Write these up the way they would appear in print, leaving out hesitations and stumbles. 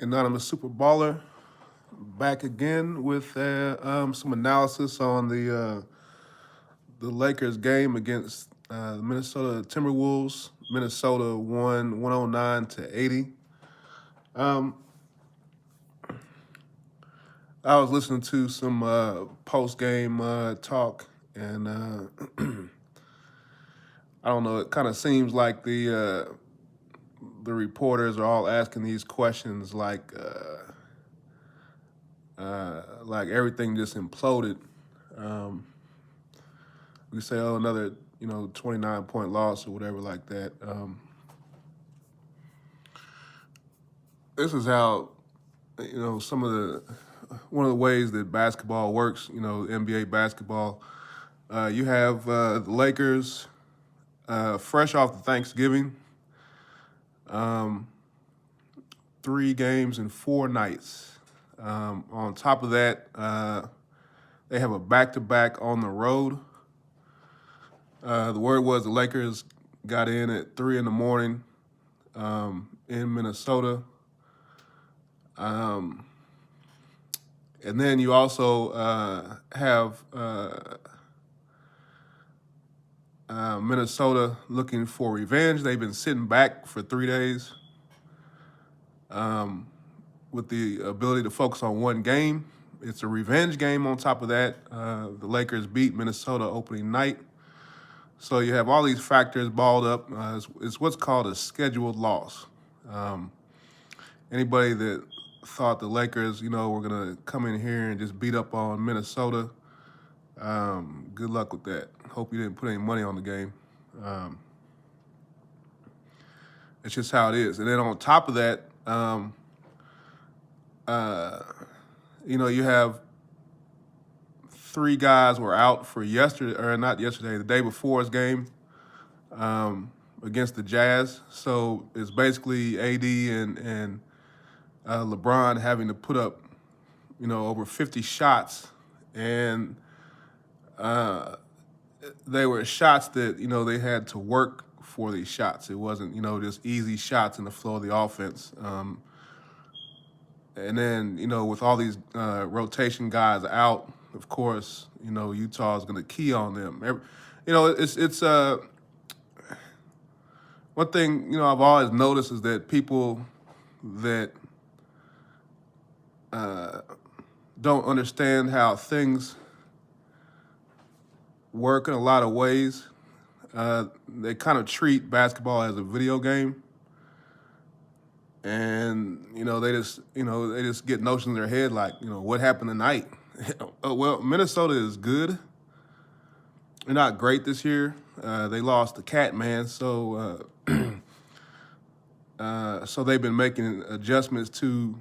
Anonymous Super Baller, back again with some analysis on the Lakers game against the Minnesota Timberwolves. Minnesota won 109-80. Um, I was listening to some post game talk, and I don't know. It kind of seems like the reporters are all asking these questions like everything just imploded. We say, oh, another 29-point loss or whatever like that. This is how some of the one of the ways that basketball works. NBA basketball. You have the Lakers fresh off the Thanksgiving. 3 games in 4 nights. On top of that, they have a back-to-back on the road. The word was the Lakers got in at 3 in the morning in Minnesota. And then you also have Minnesota looking for revenge. They've been sitting back for 3 days with the ability to focus on one game. It's a revenge game on top of that. The Lakers beat Minnesota opening night. So you have all these factors balled up. It's what's called a scheduled loss. Anybody that thought the Lakers, were going to come in here and just beat up on Minnesota, good luck with that. Hope you didn't put any money on the game. It's just how it is. And then on top of that, you have 3 guys were out for yesterday, or not yesterday, the day before's game against the Jazz. So it's basically AD and LeBron having to put up, over 50 shots, and they were shots that they had to work for these shots. It wasn't just easy shots in the flow of the offense. And then with all these rotation guys out, of course Utah is going to key on them. It's one thing I've always noticed is that people that don't understand how things work in a lot of ways. They kind of treat basketball as a video game, and they just get notions in their head like what happened tonight. Oh, well, Minnesota is good. They're not great this year. They lost the Cat Man, so so they've been making adjustments to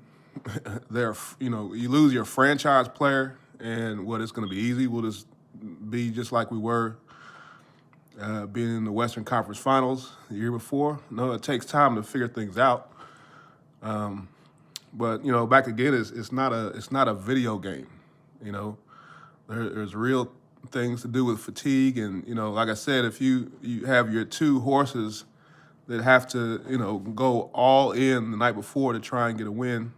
their. You lose your franchise player, and it's going to be easy. We'll just be just like we were being in the Western Conference Finals the year before. No, it takes time to figure things out. But back again, it's not a video game. There's real things to do with fatigue, and like I said, if you have your 2 horses that have to go all in the night before to try and get a win,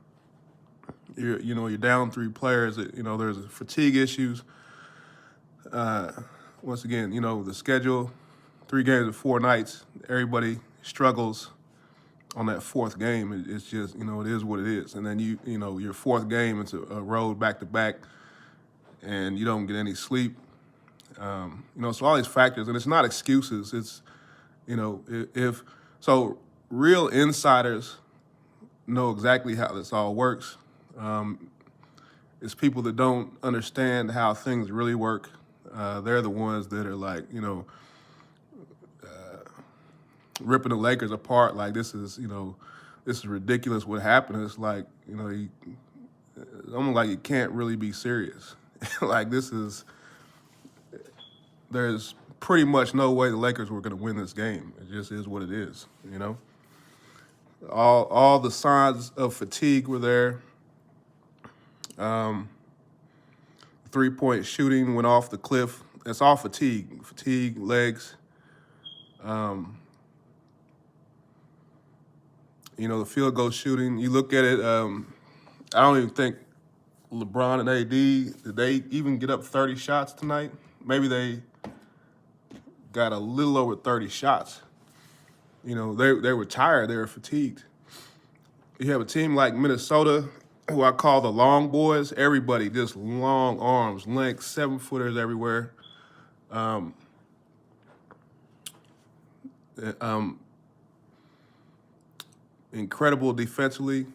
you're down 3 players. There's fatigue issues. Once again, the schedule, 3 games in 4 nights. Everybody struggles on that 4th game. It's just it is what it is. And then your 4th game, it's a road back to back, and you don't get any sleep. So all these factors, and it's not excuses. It's if so, real insiders know exactly how this all works. It's people that don't understand how things really work. They're the ones that are like, ripping the Lakers apart. Like this is ridiculous what happened. It's like, it's almost like you can't really be serious. Like there's pretty much no way the Lakers were going to win this game. It just is what it is, All the signs of fatigue were there. 3-point shooting went off the cliff. It's all fatigue, legs. The field goal shooting, you look at it, I don't even think LeBron and AD, did they even get up 30 shots tonight? Maybe they got a little over 30 shots. They were tired, they were fatigued. You have a team like Minnesota, who I call the long boys. Everybody just long arms, length, 7-footers everywhere. Incredible defensively.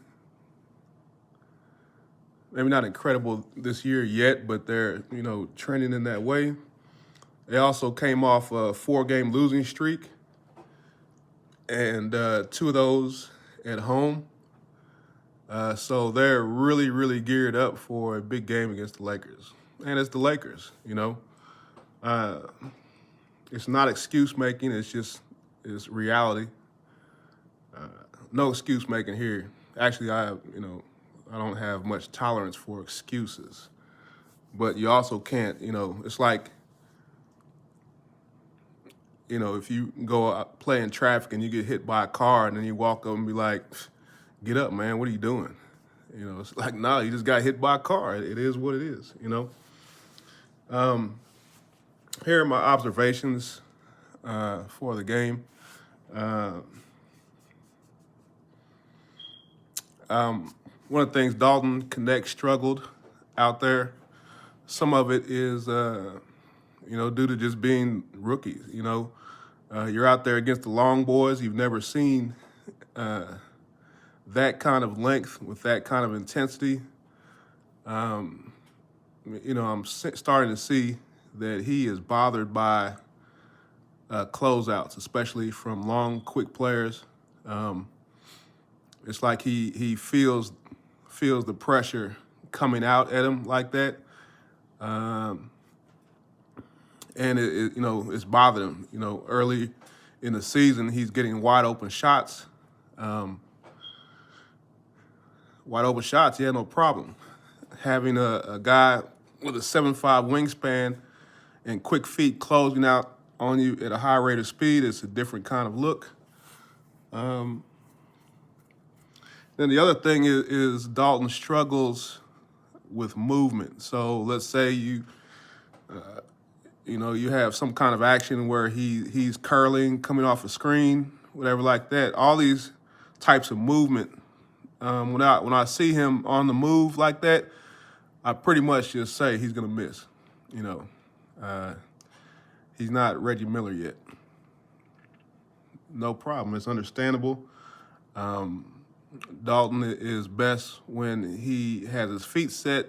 Maybe not incredible this year yet, but they're, trending in that way. They also came off a 4-game losing streak, and 2 of those at home. So they're really, really geared up for a big game against the Lakers. And it's the Lakers, It's not excuse making, it's reality. No excuse making here. Actually, I don't have much tolerance for excuses. But you also can't, it's like, if you go out, play in traffic and you get hit by a car and then you walk up and be like, get up, man, what are you doing? It's like, no, you just got hit by a car. It is what it is, Here are my observations for the game. One of the things, Dalton Connect struggled out there. Some of it is, due to just being rookies. You're out there against the long boys. You've never seen that kind of length with that kind of intensity. I'm starting to see that he is bothered by closeouts, especially from long, quick players. It's like he feels the pressure coming out at him like that, and it's bothering him. Early in the season, he's getting wide open shots. Wide open shots, he had no problem. Having a guy with a 7'5" wingspan and quick feet closing out on you at a high rate of speed, it's a different kind of look. Then the other thing is Dalton struggles with movement. So let's say you have some kind of action where he's curling, coming off a screen, whatever like that. All these types of movement. When I see him on the move like that, I pretty much just say he's gonna miss. He's not Reggie Miller yet. No problem. It's understandable. Dalton is best when he has his feet set,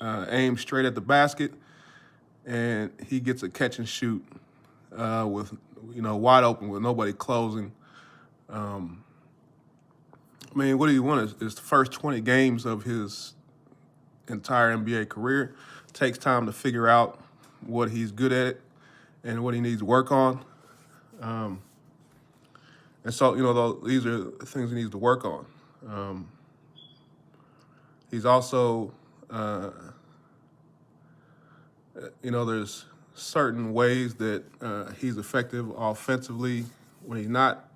aimed straight at the basket, and he gets a catch and shoot with wide open with nobody closing. What do you want? It's the first 20 games of his entire NBA career. It takes time to figure out what he's good at and what he needs to work on. And so, these are things he needs to work on. He's also, there's certain ways that he's effective offensively when he's not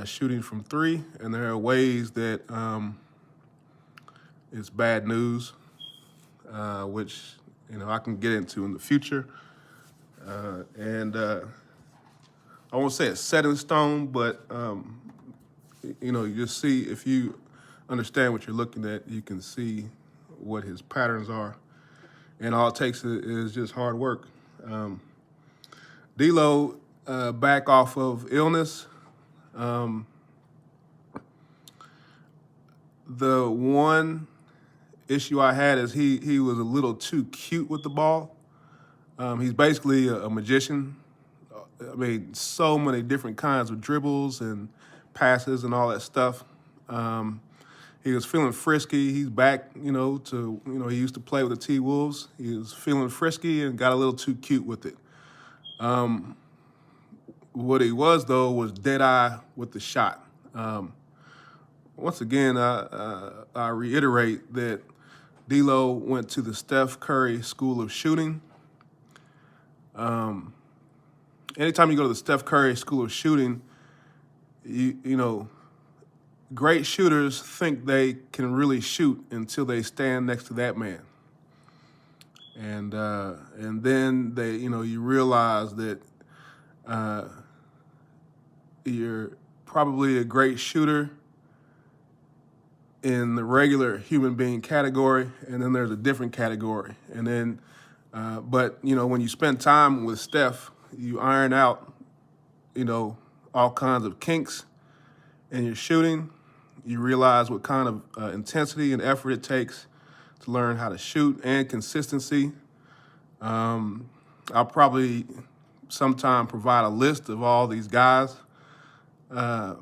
shooting from 3, and there are ways that it's bad news, which I can get into in the future. I won't say it's set in stone, but you just see, if you understand what you're looking at, you can see what his patterns are, and all it takes is just hard work. D'Lo back off of illness. The one issue I had is he was a little too cute with the ball. He's basically a magician. So many different kinds of dribbles and passes and all that stuff. He was feeling frisky. He's back, to, he used to play with the T-Wolves. He was feeling frisky and got a little too cute with it. What he was, though, was dead-eye with the shot. Once again, I reiterate that D'Lo went to the Steph Curry School of Shooting. Anytime you go to the Steph Curry School of Shooting, great shooters think they can really shoot until they stand next to that man. And then you realize that you're probably a great shooter in the regular human being category, and then there's a different category. And then, but when you spend time with Steph, you iron out, all kinds of kinks in your shooting. You realize what kind of intensity and effort it takes to learn how to shoot, and consistency. I'll probably sometime provide a list of all these guys that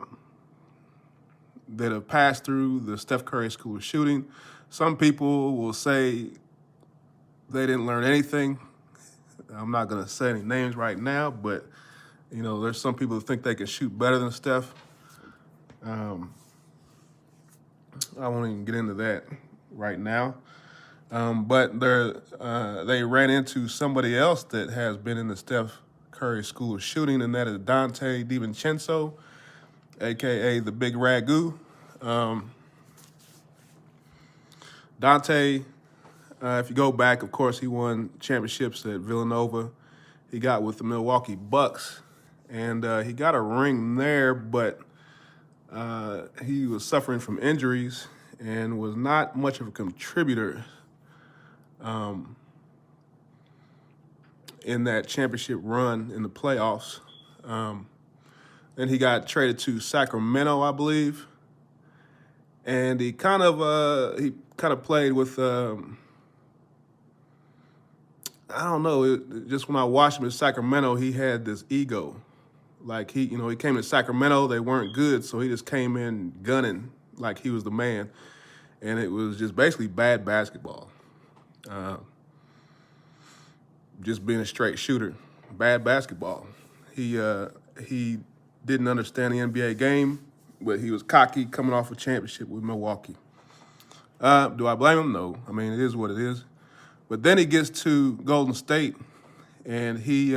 have passed through the Steph Curry School of Shooting. Some people will say they didn't learn anything. I'm not going to say any names right now, but there's some people who think they can shoot better than Steph. I won't even get into that right now. But they ran into somebody else that has been in the Steph Curry School of Shooting, and that is Dante DiVincenzo, a.k.a. the Big Ragu. Dante, if you go back, of course, he won championships at Villanova. He got with the Milwaukee Bucks, and he got a ring there, but he was suffering from injuries and was not much of a contributor in that championship run in the playoffs. Then he got traded to Sacramento, I believe, and he kind of played with I don't know. Just when I watched him in Sacramento, he had this ego. Like he came to Sacramento, they weren't good, so he just came in gunning like he was the man, and it was just basically bad basketball. Just being a straight shooter, bad basketball. He didn't understand the NBA game, but he was cocky coming off a championship with Milwaukee. Do I blame him? No. I mean, it is what it is. But then he gets to Golden State, and he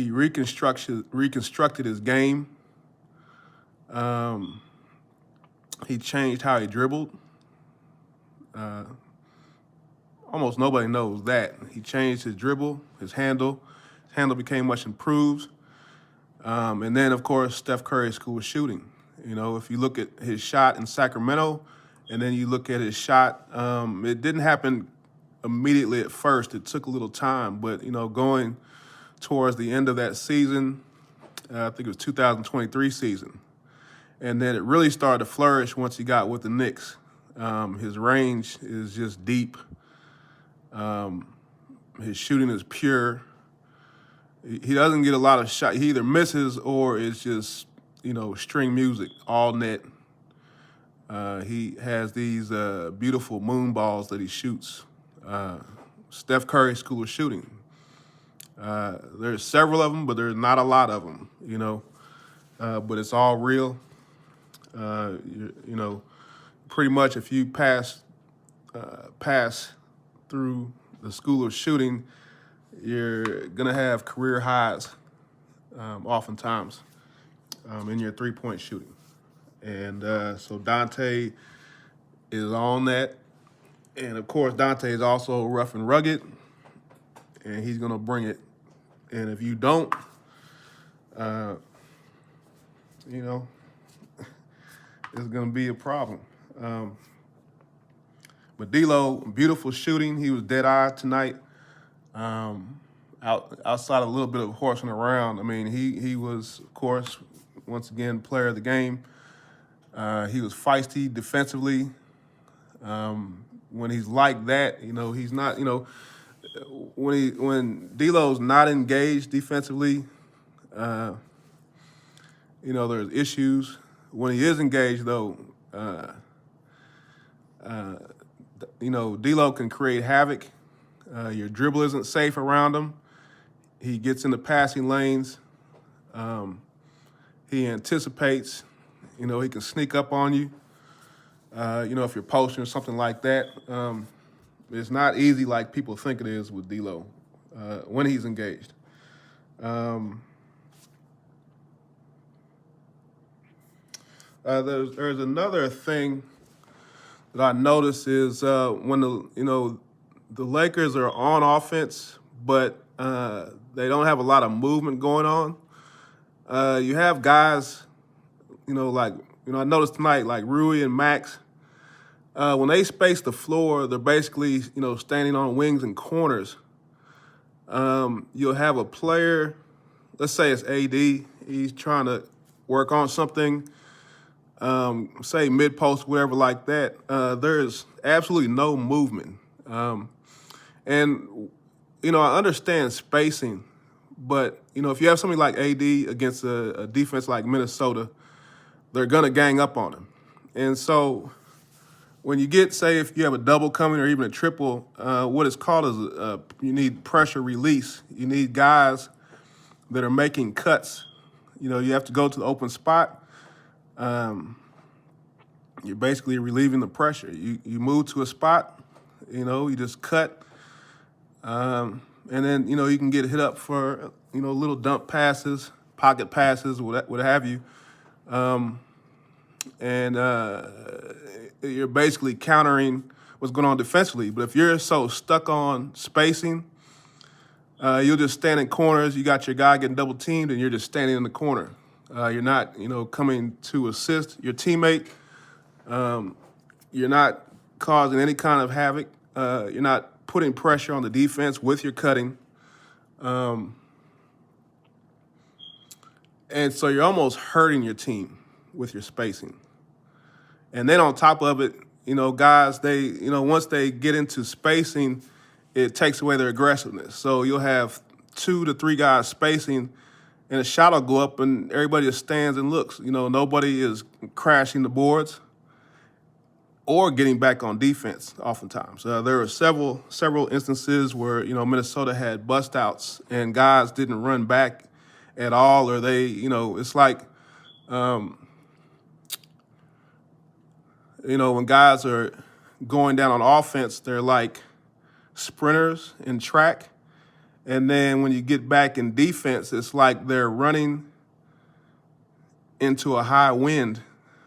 reconstructed his game. He changed how he dribbled. Almost nobody knows that. He changed his dribble, his handle. His handle became much improved. And then, of course, Steph Curry School of Shooting. If you look at his shot in Sacramento, and then you look at his shot, it didn't happen immediately at first. It took a little time. But, going towards the end of that season, I think it was 2023 season, and then it really started to flourish once he got with the Knicks. His range is just deep. His shooting is pure. He doesn't get a lot of shots. He either misses or it's just, string music, all net. He has these beautiful moon balls that he shoots. Steph Curry School of Shooting. There's several of them, but there's not a lot of them, but it's all real. Pretty much if you pass through the School of Shooting, you're going to have career highs oftentimes in your three-point shooting. And so Dante is on that. And, of course, Dante is also rough and rugged, and he's going to bring it. And if you don't, it's going to be a problem. But D'Lo, beautiful shooting. He was dead-eyed tonight. Outside of a little bit of horsing around, I mean, he was, of course, once again, player of the game. He was feisty defensively. When he's like that, he's not, when D'Lo's not engaged defensively, there's issues. When he is engaged, though, D'Lo can create havoc. Your dribble isn't safe around him. He gets in the passing lanes. He anticipates. He can sneak up on you. If you're posting or something like that. It's not easy like people think it is with D'Lo when he's engaged. There's another thing that I notice is when the Lakers are on offense, but they don't have a lot of movement going on. You have guys, I noticed tonight, like Rui and Max. When they space the floor, they're basically standing on wings and corners. You'll have a player, let's say it's AD. He's trying to work on something. Say mid post, whatever like that, there's absolutely no movement. And I understand spacing, but if you have somebody like AD against a defense like Minnesota, they're gonna gang up on him. And so when you get, say, if you have a double coming or even a triple, what it's called is you need pressure release. You need guys that are making cuts. You have to go to the open spot. You're basically relieving the pressure. You move to a spot, you just cut, and then you can get hit up for little dump passes, pocket passes, what have you, and you're basically countering what's going on defensively. But if you're so stuck on spacing, you'll just stand in corners. You got your guy getting double teamed, and you're just standing in the corner. You're not coming to assist your teammate. You're not causing any kind of havoc. You're not putting pressure on the defense with your cutting. And so you're almost hurting your team with your spacing. And then on top of it, guys, they, once they get into spacing, it takes away their aggressiveness. So you'll have 2 to 3 guys spacing, and a shot will go up, and everybody just stands and looks. Nobody is crashing the boards or getting back on defense oftentimes. There were several instances where, Minnesota had bust outs and guys didn't run back at all, or they, it's like, when guys are going down on offense, they're like sprinters in track. And then when you get back in defense, it's like they're running into a high wind,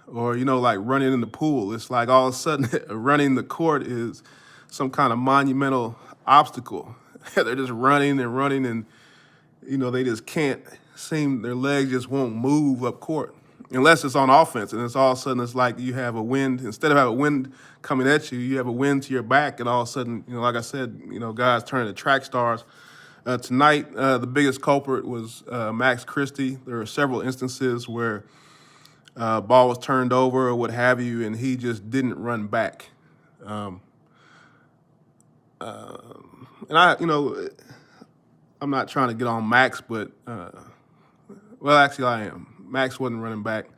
or, like running in the pool. It's like all of a sudden running the court is some kind of monumental obstacle. They're just running and running, and, they just can't their legs just won't move up court unless it's on offense. And it's all of a sudden, it's like you have a wind. Instead of having a wind coming at you, you have a wind to your back. And all of a sudden, like I said, guys turn into track stars. Tonight, the biggest culprit was Max Christie. There were several instances where ball was turned over or what have you, and he just didn't run back. And I'm not trying to get on Max, but well, actually I am. Max wasn't running back.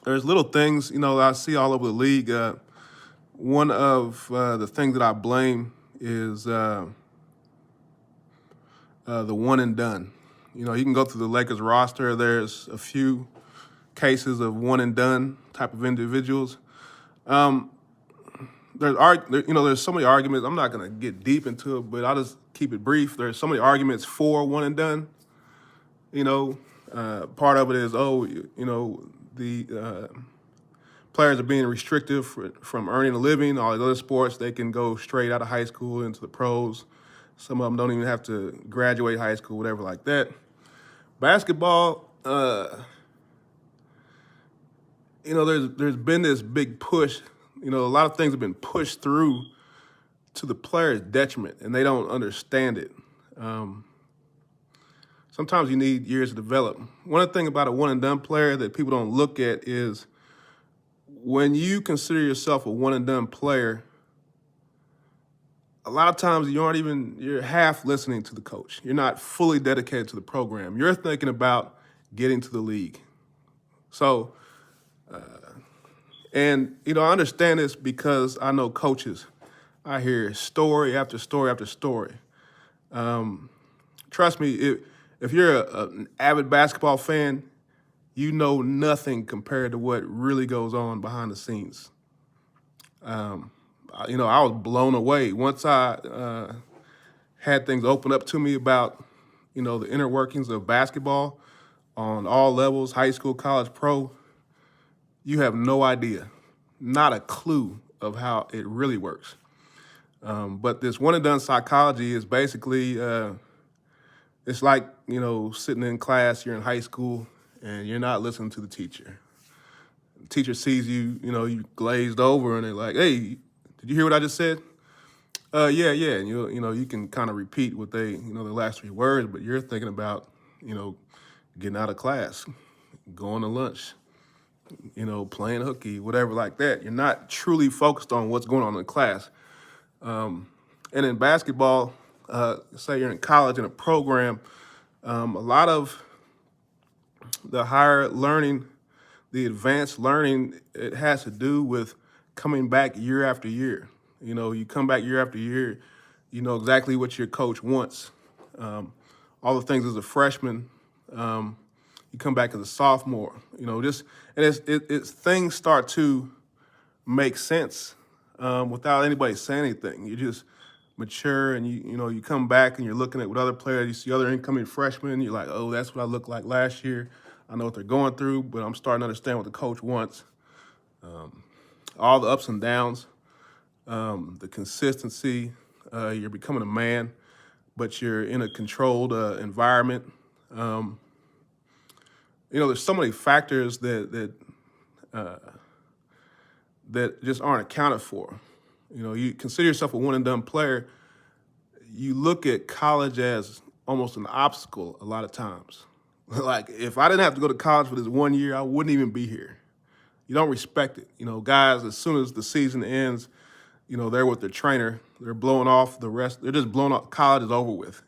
There's little things, I see all over the league. One of the things that I blame is the one and done. You can go through the Lakers roster. There's a few cases of one and done type of individuals. There's so many arguments. I'm not going to get deep into it, but I'll just keep it brief. There's so many arguments for one and done. Part of it is, the players are being restricted from earning a living. All these other sports, they can go straight out of high school into the pros. Some of them don't even have to graduate high school, whatever like that. Basketball, there's been this big push. A lot of things have been pushed through to the player's detriment, and they don't understand it. Sometimes you need years to develop. One thing about a one-and-done player that people don't look at is when you consider yourself a one-and-done player, a lot of times you're half listening to the coach. You're not fully dedicated to the program. You're thinking about getting to the league. So, I understand this because I know coaches. I hear story after story after story. Trust me, if you're an avid basketball fan, you know nothing compared to what really goes on behind the scenes. I was blown away once I had things open up to me about, the inner workings of basketball. on all levels, high school, college, pro, you have no idea, not a clue of how it really works. But this one and done psychology is basically, it's like, sitting in class, you're in high school and you're not listening to the teacher. The teacher sees you, you glazed over and they're like, hey, did you hear what I just said? Yeah. And you can kind of repeat what they, the last 3 words, but you're thinking about, getting out of class, going to lunch, playing hooky, whatever like that. You're not truly focused on what's going on in class. And in basketball, say you're in college in a program, a lot of the higher learning, the advanced learning, it has to do with coming back year after year. You come back year after year, you know exactly what your coach wants. All the things as a freshman, you come back as a sophomore. It's things start to make sense without anybody saying anything. You just mature, and you come back and you're looking at what other players, you see other incoming freshmen, you're like, oh, that's what I looked like last year. I know what they're going through, but I'm starting to understand what the coach wants. All the ups and downs, the consistency, you're becoming a man, but you're in a controlled environment. There's so many factors that just aren't accounted for. You consider yourself a one and done player. You look at college as almost an obstacle a lot of times. Like, if I didn't have to go to college for this 1 year, I wouldn't even be here. You don't respect it. Guys, as soon as the season ends, they're with their trainer. They're blowing off the rest. They're just blowing off. College is over with,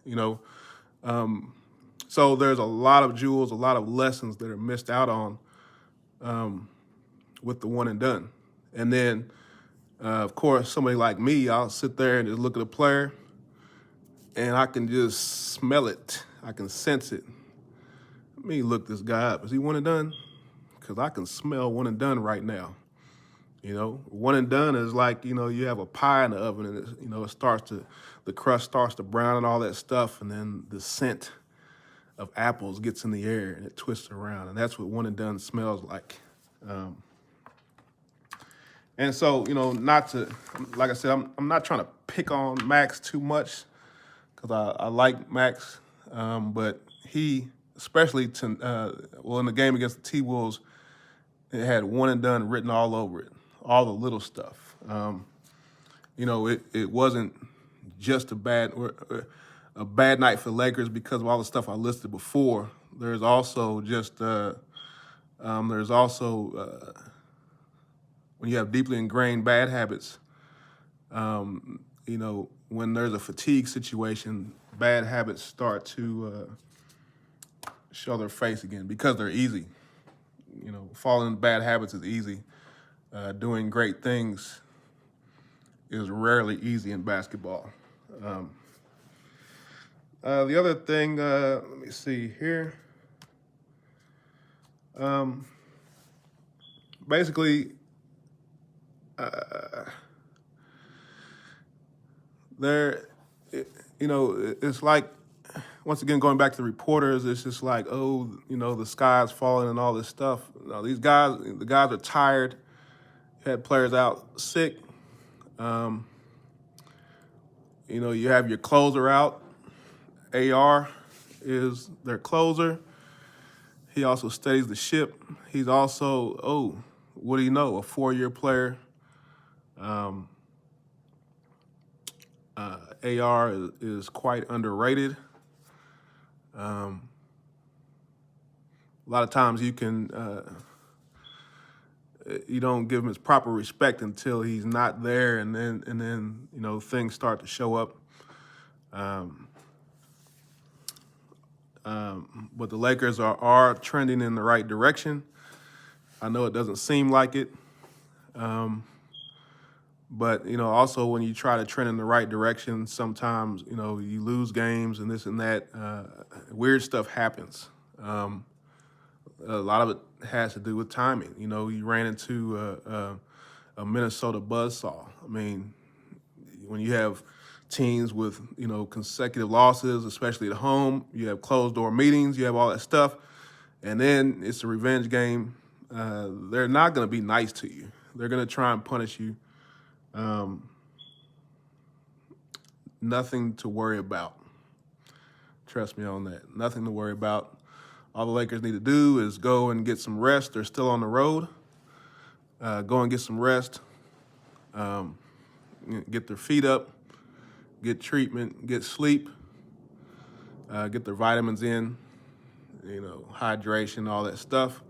So there's a lot of jewels, a lot of lessons that are missed out on with the one and done. And then, of course, somebody like me, I'll sit there and just look at a player, and I can just smell it. I can sense it. Let me look this guy up. Is he one and done? Because I can smell one and done right now. One and done is like, you have a pie in the oven, and the crust starts to brown and all that stuff, and then the scent of apples gets in the air and it twists around, and that's what one and done smells like. And so, not to, like I said, I'm not trying to pick on Max too much, because I like Max, but he, especially in the game against the T-Wolves, it had one and done written all over it, all the little stuff. It wasn't just a bad night for Lakers because of all the stuff I listed before. There's also when you have deeply ingrained bad habits, when there's a fatigue situation, bad habits start to show their face again because they're easy. Falling into bad habits is easy. Doing great things is rarely easy in basketball. The other thing, let me see here. Basically, it's like, once again, going back to the reporters, it's just like, oh, the sky's falling and all this stuff. No, the guys are tired. Had players out sick. You have your closer out. AR is their closer. He also steadies the ship. He's also, what do you know, a 4-year player. AR is quite underrated. A lot of times you don't give him his proper respect until he's not there, and then things start to show up. But the Lakers are trending in the right direction. I know it doesn't seem like it. But, also when you try to trend in the right direction, sometimes, you lose games and this and that. Weird stuff happens. A lot of it has to do with timing. You ran into a Minnesota buzzsaw. I mean, when you have teams with, consecutive losses, especially at home, you have closed door meetings, you have all that stuff. And then it's a revenge game. They're not going to be nice to you. They're going to try and punish you. Nothing to worry about. Trust me on that. Nothing to worry about. All the Lakers need to do is go and get some rest. They're still on the road. Go and get some rest. Get their feet up. Get treatment. Get sleep. Get their vitamins in. Hydration, all that stuff.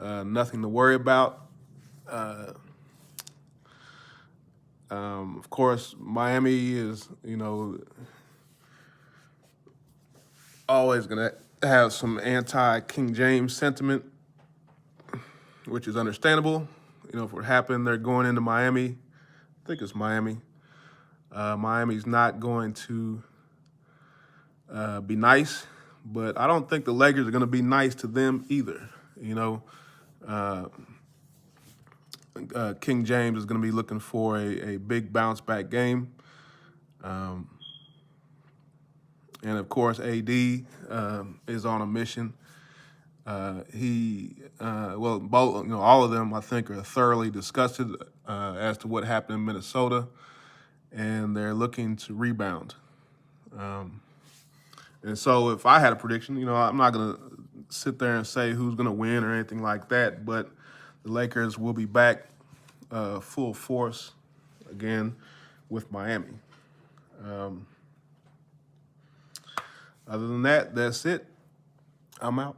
Nothing to worry about. Of course, Miami is, always going to have some anti-King James sentiment, which is understandable. If it happened, they're going into Miami. I think it's Miami. Miami's not going to be nice, but I don't think the Lakers are going to be nice to them either. King James is going to be looking for a big bounce back game. And of course, AD is on a mission. Both, all of them, I think, are thoroughly disgusted as to what happened in Minnesota, and they're looking to rebound. And so if I had a prediction, I'm not going to sit there and say who's going to win or anything like that, but the Lakers will be back full force again with Miami. Other than that, that's it. I'm out.